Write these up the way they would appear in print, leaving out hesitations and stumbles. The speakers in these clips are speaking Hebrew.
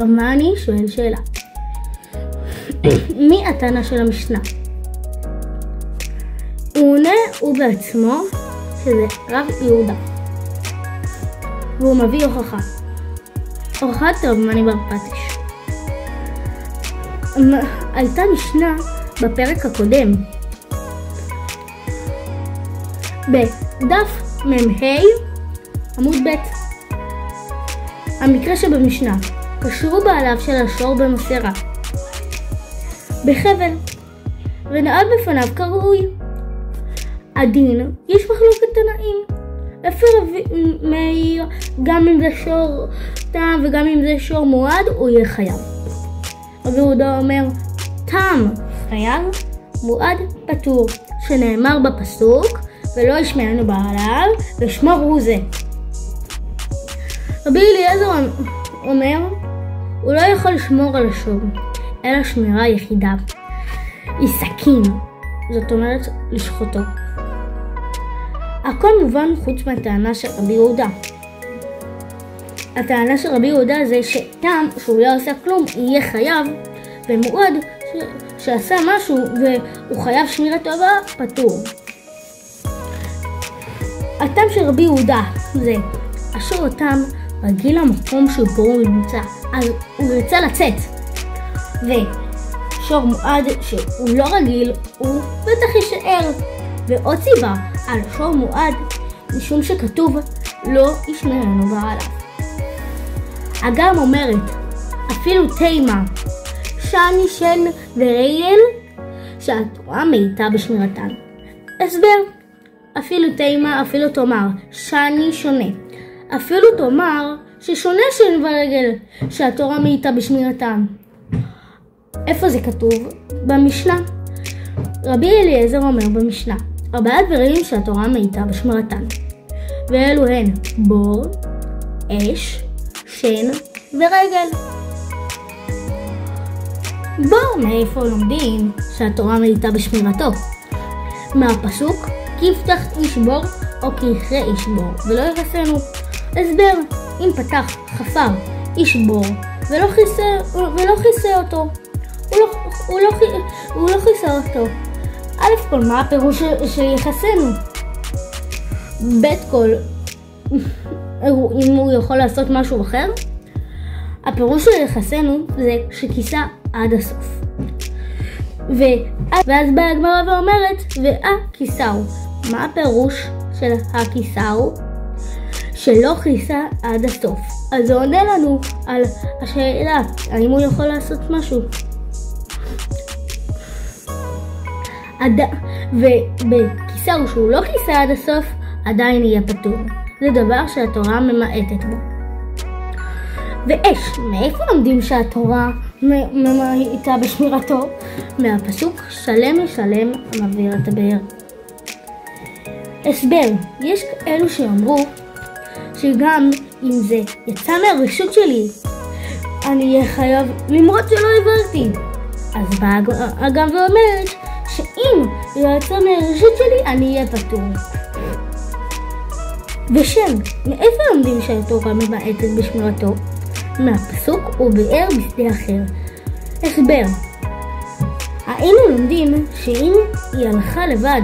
מני שואל שאלה. מי התנא של המשנה? הוא עונה הוא בעצמו שזה רב יהודה. והוא מביא הוכחה. הוכחת רב מני בר פטיש. הייתה משנה בפרק הקודם. בדף מ"ה עמוד ב'. המקרה שבמשנה, קשרו בעליו של השור במסרה בחבל ונעל בפניו כראוי. הדין, יש מחלוקת תנאים. לפי רב מאיר, גם אם זה שור תם וגם אם זה שור מועד, הוא יהיה חייב. רבי יהודה אומר, תם חייב, מועד פטור, שנאמר בפסוק, ולא ישמענו בעליו, ושמור הוא זה. רבי אליעזר אומר, הוא לא יכול לשמור על השור, אלא שמירה יחידה. היא סכין, זאת אומרת לשחוטו. הכל מובן חוץ מהטענה של רבי יהודה. הטענה של רבי יהודה זה שתם שהוא לא עושה כלום יהיה חייב, ומועד שעשה משהו והוא חייב שמירת טובה פטור. הטעם של רבי יהודה זה השור התם רגיל למקום שבו הוא נמצא, אז הוא ירצה לצאת. ושור מועד שהוא לא רגיל הוא בטח יישאר. ועוד סיבה על שור מועד משום שכתוב לא ישמענו בעליו. אגם אומרת אפילו תימה שני שן ורגל שהתורה מעיטה בשמירתן. הסבר, אפילו תימה אפילו תאמר שני שונה, אפילו תאמר ששונה שן ורגל שהתורה מעיטה בשמירתן. איפה זה כתוב? במשנה. רבי אליעזר אומר במשנה 4 דברים שהתורה מעיטה בשמירתן, ואלו הן בור, אש, שן ורגל. בור, מאיפה לומדים שהתורה מעיטה בשמירתו? מהפסוק כי יפתח איש בור או כי יכרה איש בור ולא ירסנו. הסבר, אם פתח חפר איש בור ולא כיסה אותו, הוא לא כיסה אותו. א' כל, מה הפירוש של יחסנו? ב' כל, אם הוא יכול לעשות משהו אחר? הפירוש של יחסנו זה שכיסה עד הסוף. ואז באה הגמרא ואומרת, כיסהו. מה הפירוש של הכיסהו? שלא כיסה עד הסוף. אז זה עונה לנו על השאלה, האם הוא יכול לעשות משהו? ובכיסהו שהוא לא כיסה עד הסוף, עדיין יהיה פטור. זה דבר שהתורה ממעטת בו. ואש, מאיפה לומדים שהתורה ממעטה בשמירתו? מהפסוק שלם משלם המבעיר את הבאר. הסבר, יש אלו שאמרו שגם אם זה יצא מהרשות שלי, אני אהיה חייב למרות שלא הבנתי. אז באה אגם ואומרת שאם יצא מהרשות שלי, אני אהיה פטור. ושם, מאיפה לומדים שהתורה ממעטת בשמירתו? מהפסוק ובאר בשדה אחר. הסבר, היינו לומדים שאם היא הלכה לבד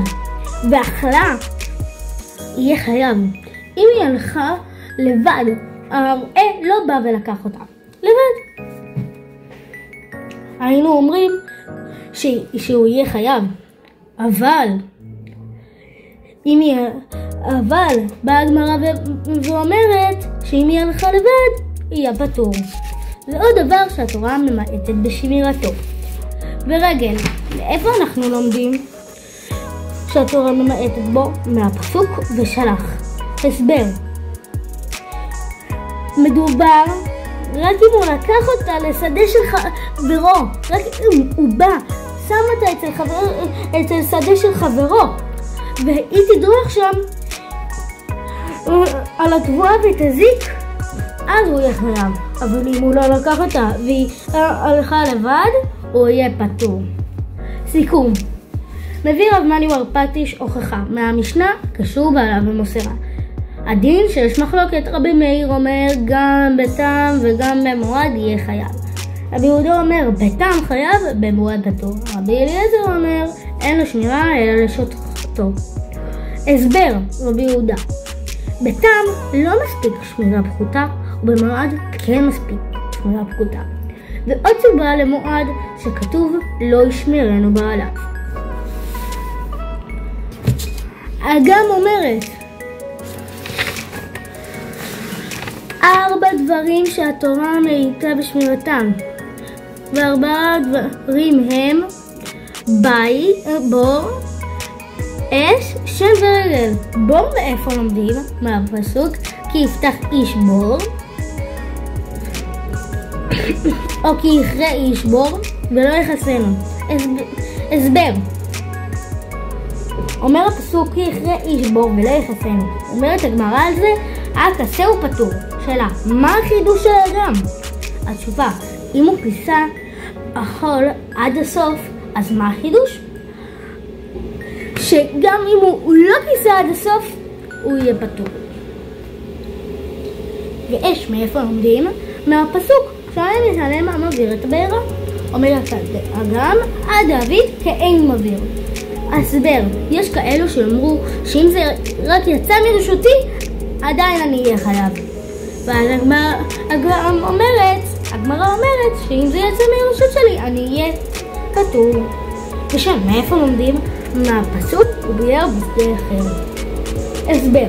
ואכלה, יהיה חייב. אם היא הלכה לבד, המראה לא בא ולקח אותה לבד, היינו אומרים שהוא יהיה חייב. אבל באה הגמרא ואומרת שאם היא הלכה לבד, יהיה פטור. זה עוד דבר שהתורה ממעטת בשמירתו. ורגל, מאיפה אנחנו לומדים שהתורה ממעטת בו? מהפסוק ושלח. הסבר, מדובר רק אם הוא לקח אותה לשדה של חברו, רק אם הוא בא, שם אותה אצל שדה של חברו, והיא תדרוך שם על התבואה ותזיק, אז הוא יהיה חייב. אבל אם הוא לא לקח אותה והיא הלכה לבד, הוא יהיה פטור. סיכום, מביא רב מני בר פטיש הוכחה מהמשנה, קשור בעליו במוסרה. הדין שיש מחלוקת, רבי מאיר אומר גם בטעם וגם במועד יהיה חייב. רבי יהודה אומר בטעם חייב, במועד פטור. רבי אליעזר אומר אין לו שמירה אלא לשותפתו. הסבר רבי יהודה, בטעם לא מספיק שמירה פחותה, ובמועד כן מספיק שמירה פחותה. ועוד סיבה למועד שכתוב לא ישמרנו בעליו. אגם אומרת 4 דברים שהתורה מאיתה בשמירתם, ו4 דברים הם בית, בור, אש, שם ורגל. בור מאיפה לומדים? מהפסוק כי יפתח איש בור, או כי יכרה איש בור ולא יחסנו. הסבר, אומר הפסוק כי יכרה איש בור ולא יחסנו, אומרת הגמרא על זה הכסה הוא פטור. שאלה, מה החידוש של האגם? התשובה, אם הוא כיסה אכול עד הסוף, אז מה החידוש? שגם אם הוא לא כיסה עד הסוף, הוא יהיה פטור. ואש מאיפה לומדים? מהפסוק שהיה מצלם המביר את הבארה. אומר אגם עד דוד כאין מביר. הסבר, יש כאלו שאמרו שאם זה רק יצא מרשותי עדיין אני אהיה חייב, ואז הגמרא אומרת שאם זה יצא מרשות שלי אני אהיה פטור. ושם מאיפה לומדים? מהפסוק וביער בשדה אחר. הסבר,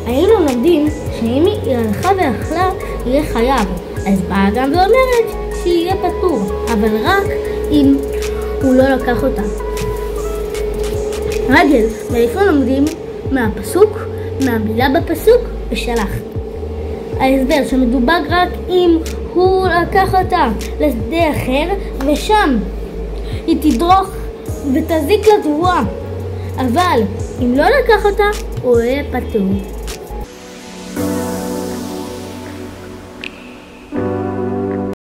היינו לומדים שאם היא הלכה ואכלה יהיה חייב, אז באה גם ואומרת שיהיה פטור, אבל רק אם הוא לא לקח אותה. רגל, מאיפה לומדים? מהפסוק, מהמילה בפסוק ושלח. ההסבר שמדובר רק אם הוא לקח אותה לשדה אחר ושם היא תדרוך ותזיק לתבואה, אבל אם לא לקח אותה הוא יהיה פטור.